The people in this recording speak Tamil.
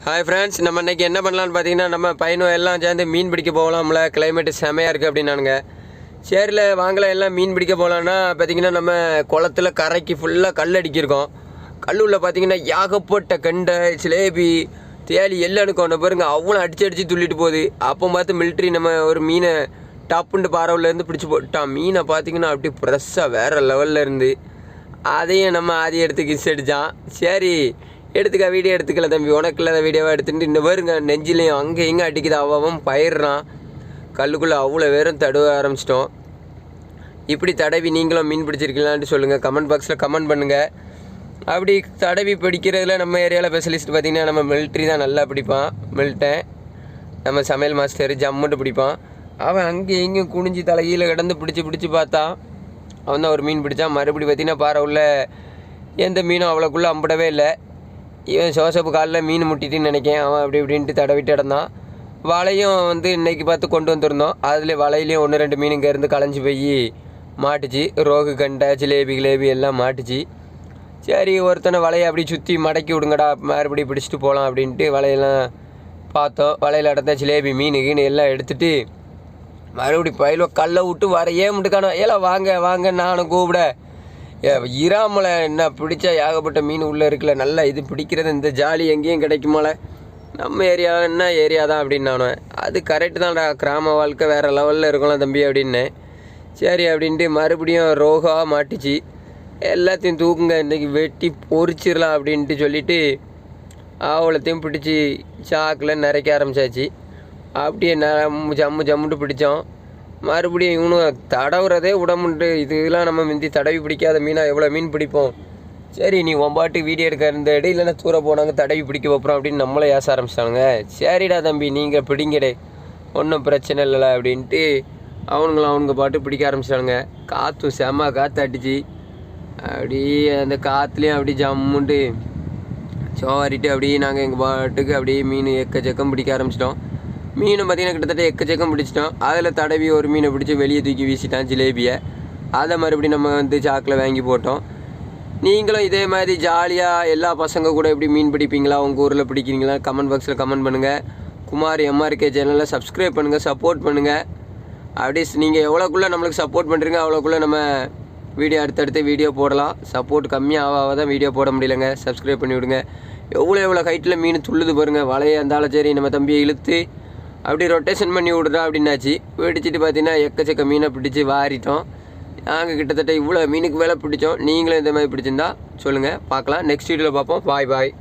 ஹாய் ஃப்ரெண்ட்ஸ், நம்ம இன்றைக்கி என்ன பண்ணலான்னு பார்த்தீங்கன்னா, நம்ம பையனும் எல்லாம் சேர்ந்து மீன் பிடிக்க போகலாம்ல. கிளைமேட்டு செமையாக இருக்குது அப்படின்னானுங்க. சரியில் வாங்கலாம் எல்லாம் மீன் பிடிக்க போகலான்னா பார்த்திங்கன்னா, நம்ம குளத்துல கரைக்கு ஃபுல்லாக கல் அடிக்கிருக்கோம். கல்லுள்ள பார்த்திங்கன்னா ஏகப்பட்ட கெண்டை, சிலேபி, தேலி எல்லாம் இருக்கும். பாருங்க அவ்வளோ அடித்து துள்ளிட்டு போகுது. அப்போ பார்த்து மிலிட்ரி நம்ம ஒரு மீனை டப்புண்டு பாறையிலேருந்து பிடிச்சி போட்டான். மீனை பார்த்திங்கன்னா அப்படி ஃப்ரெஷ்ஷாக வேறு லெவலில் இருந்து அதையும் நம்ம ஆதி எடுத்து கிஸ் அடித்தான். சரி எடுத்துக்க வீடியோ எடுத்துக்கல தம்பி, உனக்கு இல்லாத வீடியோவாக எடுத்துகிட்டு இந்த பாருங்க நெஞ்சிலையும் அங்கே எங்கே அடிக்குது. அவன் பயிர்றான் கல்லுக்குள்ளே. அவ்வளோ பேரும் தடவ ஆரம்பிச்சிட்டோம். இப்படி தடவி நீங்களும் மீன் பிடிச்சிருக்கீங்களான்ட்டு சொல்லுங்கள், கமெண்ட் பாக்ஸில் கமெண்ட் பண்ணுங்கள். அப்படி தடவி பிடிக்கிறதுல நம்ம ஏரியாவில் ஸ்பெஷலிஸ்ட் பார்த்திங்கன்னா நம்ம மிலிட்ரி தான் நல்லா பிடிப்பான். மில்டன் நம்ம சமையல் மாஸ்டர் ஜம்முன்ட்டு பிடிப்பான். அவன் அங்கே எங்கேயும் குனிஞ்சி தலைகீழ கிடந்து பிடிச்சி பார்த்தா அவன் தான் ஒரு மீன் பிடிச்சான். மறுபடி பார்த்திங்கன்னா பாறை உள்ள எந்த மீனும் அவ்வளோக்குள்ளே அம்பிடவே இல்லை. இவன் சோசப்பு காலில் மீன் முட்டிட்டுன்னு நினைக்கேன். அவன் அப்படி இப்படின்ட்டு தடவிட்டு இடந்தான். வலையும் இன்றைக்கி பார்த்து கொண்டு வந்திருந்தோம். அதில் வலையிலையும் 1-2 மீன் இங்கேருந்து களைஞ்சி போய் மாட்டுச்சு. ரோகு கண்டை, ஜிலேபி எல்லாம் மாட்டுச்சு. சரி ஒருத்தனை வலையை அப்படி சுற்றி மடக்கி விடுங்கடா, மறுபடியும் பிடிச்சிட்டு போகலாம் அப்படின்ட்டு வலையெல்லாம் பார்த்தோம். வலையில் இடத்த ஜிலேபி மீன் எல்லாம் எடுத்துகிட்டு மறுபடி பயில கல்லை விட்டு வர முட்டுக்கானோ ஏலாம் வாங்க நானும் கூப்பிட இறாமலை என்ன பிடிச்சா ஏகப்பட்ட மீன் உள்ளே இருக்குல்ல. நல்லா இது பிடிக்கிறது இந்த ஜாலி எங்கேயும் கிடைக்குமால. நம்ம ஏரியா என்ன ஏரியா தான் அப்படின்னு நானும். அது கரெக்டு தான்டா, கிராம வாழ்க்கை வேறு லெவலில் இருக்கலாம் தம்பி அப்படின்னு. சரி அப்படின்ட்டு மறுபடியும் ரோகா மாட்டிச்சு. எல்லாத்தையும் தூக்குங்க, இன்றைக்கி வெட்டி பொறிச்சிடலாம் அப்படின்ட்டு சொல்லிவிட்டு அவ்வளோத்தையும் பிடிச்சி சாக்கில் நிறைக்க ஆரம்பித்தாச்சு. அப்படியே ஜம்முன்ட்டு பிடிச்சோம். மறுபடியும் இவனும் தடவுறதே உடம்புண்டு. இதெல்லாம் நம்ம முந்தி தடவி பிடிக்காத மீனாக எவ்வளோ மீன் பிடிப்போம். சரி நீ ஒம்பாட்டு வீடியோ எடுக்க இருந்த இடம் இல்லைன்னா தூர போனாங்க தடவி பிடிக்க வைப்போம் அப்படின்னு நம்மளே ஏச ஆரம்பிச்சிட்டாங்க. சரிடா தம்பி நீங்கள் பிடிங்கடே, ஒன்றும் பிரச்சனை இல்லைல்ல அப்படின்ட்டு அவனுங்க பாட்டு பிடிக்க ஆரம்பிச்சிட்டாங்க. காற்றும் செம்ம காற்று அடிச்சு அப்படியே அந்த காற்றுலேயும் அப்படியே ஜம்முன்ட்டு சோவாரிட்டு அப்படியே நாங்கள் எங்கள் பாட்டுக்கு அப்படியே மீன் எக்கச்சக்கம் பிடிக்க ஆரம்பிச்சிட்டோம். மீனும் பார்த்திங்கன்னா கிட்டத்தட்ட எக்கச்சக்கம் பிடிச்சிட்டோம். அதில் தடவி ஒரு மீனை பிடிச்சி வெளியே தூக்கி வீசிட்டான் ஜிலேபியை. அதை மறுபடியும் நம்ம சாக்கில் வாங்கி போட்டோம். நீங்களும் இதே மாதிரி ஜாலியாக எல்லா பசங்க கூட எப்படி மீன் பிடிப்பீங்களா, உங்கள் ஊரில் பிடிக்கிறீங்களா, கமெண்ட் பாக்ஸில் கமெண்ட் பண்ணுங்கள். குமார் MRK சேனலில் சப்ஸ்கிரைப் பண்ணுங்கள், சப்போர்ட் பண்ணுங்கள். அப்படியே நீங்கள் எவ்வளோக்குள்ளே நம்மளுக்கு சப்போர்ட் பண்ணுறீங்க அவ்வளோக்குள்ளே நம்ம வீடியோ அடுத்தடுத்து வீடியோ போடலாம். சப்போர்ட் கம்மியாக தான் வீடியோ போட முடியலைங்க. சப்ஸ்கிரைப் பண்ணி விடுங்க. எவ்வளோ ஹைட்டில் மீன் துள்ளுது பாருங்கள். வலையை இருந்தாலும் சரி நம்ம தம்பியை இழுத்து அப்படி ரொட்டேஷன் பண்ணி விடுறா அப்படின்னாச்சு. பிடிச்சிட்டு பார்த்தீங்கன்னா எக்கச்சக்க மீனை பிடிச்சி வாரிட்டோம். நாங்கள் கிட்டத்தட்ட இவ்வளோ மீனுக்கு மேலே பிடிச்சோம். நீங்களும் இந்த மாதிரி பிடிச்சிருந்தா சொல்லுங்கள், பார்க்கலாம். நெக்ஸ்ட் வீடியோவில் பார்ப்போம். பாய்.